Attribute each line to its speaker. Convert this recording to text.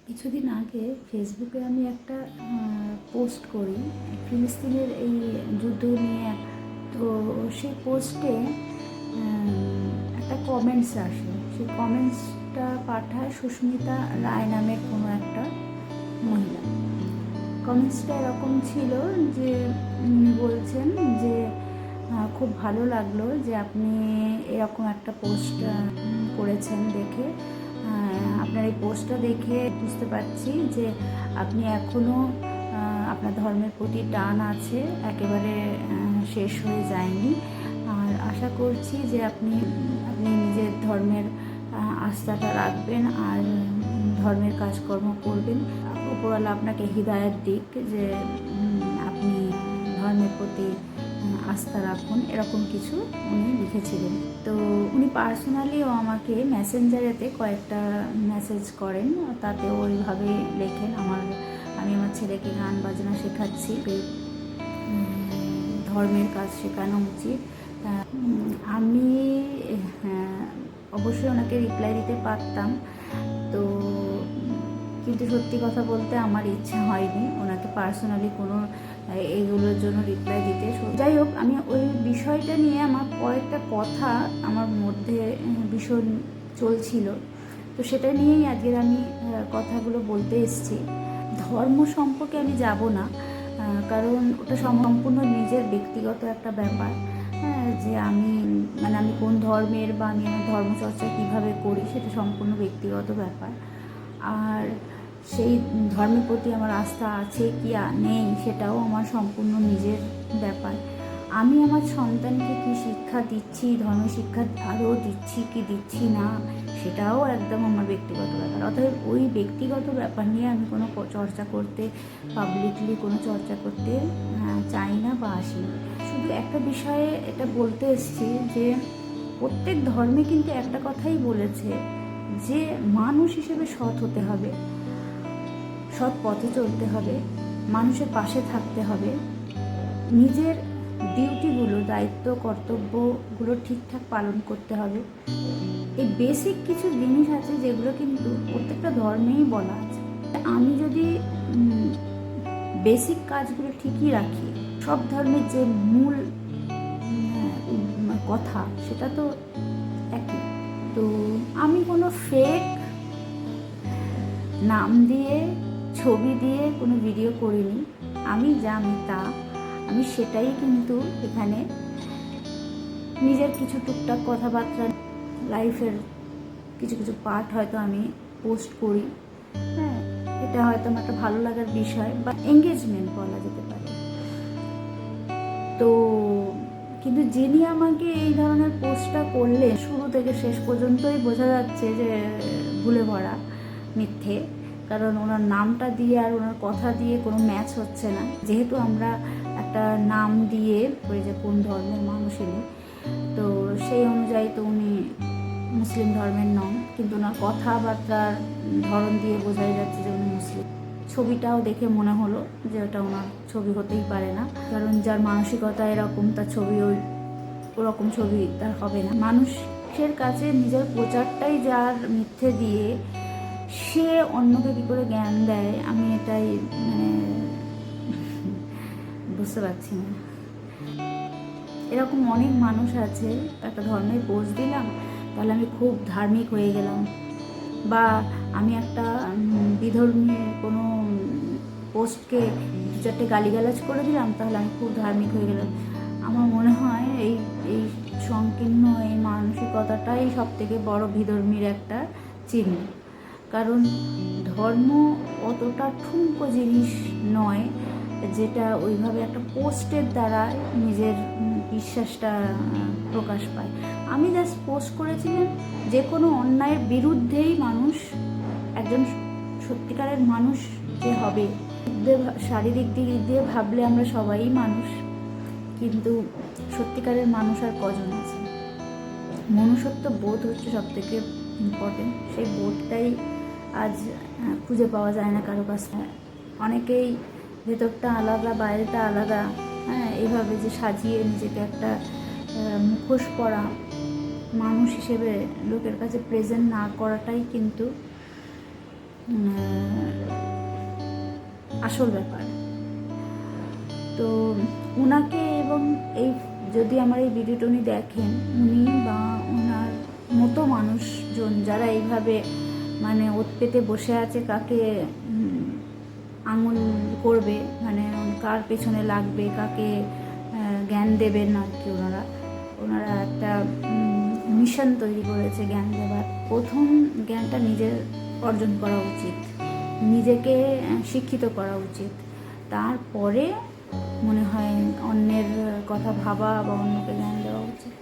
Speaker 1: কিছুদিন আগে ফেসবুকে আমি একটা পোস্ট করি ফিলিস্তিনের এই যুদ্ধ নিয়ে। তো সেই পোস্টে একটা কমেন্টস আসে। সেই কমেন্টসটা পাঠায় সুস্মিতা রায় নামের কোনো একটা মহিলা। কমেন্টসটা এরকম ছিল যে উনি বলছেন যে খুব ভালো লাগলো যে আপনি এরকম একটা পোস্ট করেছেন দেখে। আপনার এই পোস্টটা দেখে বুঝতে পারছি যে আপনি এখনও আপনার ধর্মের প্রতি টান আছে, একেবারে শেষ হয়ে যায়নি। আর আশা করছি যে আপনি নিজের ধর্মের আস্থাটা রাখবেন আর ধর্মের কাজকর্ম করবেন। উপরওয়ালা আপনাকে হিদায়াত দিক যে আপনি ধর্মের প্রতি আস্থা রাখুন, এরকম কিছু উনি লিখেছিলেন। তো উনি পার্সোনালিও আমাকে মেসেঞ্জারেতে কয়েকটা মেসেজ করেন, তাতে ওইভাবে লেখেন আমি আমার ছেলেকে গান বাজনা শেখাচ্ছি, ধর্মের কাজ শেখানো উচিত। আমি অবশ্যই ওনাকে রিপ্লাই দিতে পারতাম, তো কিন্তু সত্যি কথা বলতে আমার ইচ্ছা হয়নি ওনাকে পার্সোনালি কোনো এইগুলোর জন্য রিপ্লাই দিতে। যাই হোক, আমি ওই বিষয়টা নিয়ে আমার কয়েকটা কথা আমার মধ্যে ভীষণ চলছিল, তো সেটা নিয়েই আজকের আমি কথাগুলো বলতে এসেছি। ধর্ম সম্পর্কে আমি যাব না, কারণ ওটা সম্পূর্ণ নিজের ব্যক্তিগত একটা ব্যাপার। যে আমি কোন ধর্মের বা আমি আমার ধর্মচর্চা কীভাবে করি সেটা সম্পূর্ণ ব্যক্তিগত ব্যাপার। আর সেই ধর্মের প্রতি আমার আস্থা আছে কি নেই সেটাও আমার সম্পূর্ণ নিজের ব্যাপার। আমি আমার সন্তানকে কি শিক্ষা দিচ্ছি, ধর্ম শিক্ষা আরও দিচ্ছি কি দিচ্ছি না, সেটাও একদম আমার ব্যক্তিগত ব্যাপার। অতএব ওই ব্যক্তিগত ব্যাপার নিয়ে আমি কোনো চর্চা করতে, পাবলিকলি কোনো চর্চা করতে চাই না বা আসি না। শুধু একটা বিষয়ে এটা বলতে এসেছি যে প্রত্যেক ধর্মে কিন্তু একটা কথাই বলেছে যে মানুষ হিসেবে সৎ হতে হবে, সৎ পথে চলতে হবে, মানুষের পাশে থাকতে হবে, নিজের ডিউটিগুলো, দায়িত্ব কর্তব্যগুলো ঠিকঠাক পালন করতে হবে। এই বেসিক কিছু জিনিস আছে যেগুলো কিন্তু প্রত্যেকটা ধর্মেই বলা আছে। আমি যদি বেসিক কাজগুলো ঠিকই রাখি, সব ধর্মের যে মূল কথা সেটা তো একই। তো আমি কোনো ফেক নাম দিয়ে, ছবি দিয়ে কোনো ভিডিও করিনি। আমি যা আমি তা, আমি সেটাই কিন্তু এখানে নিজের কিছু টুকটাক কথাবার্তা, লাইফের কিছু কিছু পার্ট হয়তো আমি পোস্ট করি। এটা হয়তো আমার একটা ভালো লাগার বিষয় বা এঙ্গেজমেন্ট বলা যেতে পারে। তো কিন্তু যিনি আমাকে এই ধরনের পোস্টটা করলে শুরু থেকে শেষ পর্যন্তই বোঝা যাচ্ছে যে ভুলে ভরা, মিথ্যে। কারণ ওনার নামটা দিয়ে আর ওনার কথা দিয়ে কোনো ম্যাচ হচ্ছে না। যেহেতু আমরা একটা নাম দিয়ে ওই যে কোন ধর্মের মানুষেরই, তো সেই অনুযায়ী তো উনি মুসলিম ধর্মের নন, কিন্তু ওনার কথাবার্তার ধরন দিয়ে বোঝাই যাচ্ছে যে উনি মুসলিম। ছবিটাও দেখে মনে হলো যে ওটা ওনার ছবি হতেই পারে না, কারণ যার মানসিকতা এরকম তার ছবি ওরকম ছবি তার হবে না। মানুষের কাছে নিজের প্রচারটাই যার মিথ্যে দিয়ে সে অন্যকে কী করে জ্ঞান দেয়, আমি এটাই বুঝতে পারছি না। এরকম অনেক মানুষ আছে, একটা ধর্মের পোস্ট দিলাম তাহলে আমি খুব ধার্মিক হয়ে গেলাম, বা আমি একটা বিধর্মী কোনো পোস্টকে দু চারটে গালিগালাজ করে দিলাম তাহলে আমি খুব ধার্মিক হয়ে গেলাম। আমার মনে হয় এই সংকীর্ণ এই মানসিকতাটাই সব থেকে বড় বিধর্মীর একটা চিহ্ন। কারণ ধর্ম অতটা ঠুনকো জিনিস নয় যেটা ওইভাবে একটা পোস্টের দ্বারা নিজের বিশ্বাসটা প্রকাশ পায়। আমি জাস্ট পোস্ট করেছিলাম যে কোনো অন্যায়ের বিরুদ্ধেই মানুষ, একজন সত্যিকারের মানুষ যে হবে, শারীরিক দিক দিয়ে ভাবলে আমরা সবাই মানুষ, কিন্তু সত্যিকারের মানুষ আর কজন আছে? মনুষ্যত্ব বোধ হচ্ছে সব থেকে ইম্পর্টেন্ট। সেই বোধটাই আজ খুঁজে পাওয়া যায় না কারো কাছে। অনেকেই ভেতরটা আলাদা, বাইরেটা আলাদা, এইভাবে যে সাজিয়ে নিজেকে একটা মুখোশ পরা মানুষ হিসেবে লোকের কাছে প্রেজেন্ট না করাটাই কিন্তু আসল ব্যাপার। তো ওনাকে এবং এই যদি আমার এই ভিডিওটা উনি দেখেন, উনি বা ওনার মতো মানুষজন যারা এইভাবে মানে ওত পেতে বসে আছে কাকে আঙুল করবে, মানে কার পেছনে লাগবে, কাকে জ্ঞান দেবেন আর কি, ওনারা একটা মিশন তৈরি করেছে জ্ঞান দেওয়ার। প্রথম জ্ঞানটা নিজের অর্জন করা উচিত, নিজেকে শিক্ষিত করা উচিত, তারপরে মনে হয় অন্যের কথা ভাবা বা অন্যকে জ্ঞান দেওয়া উচিত।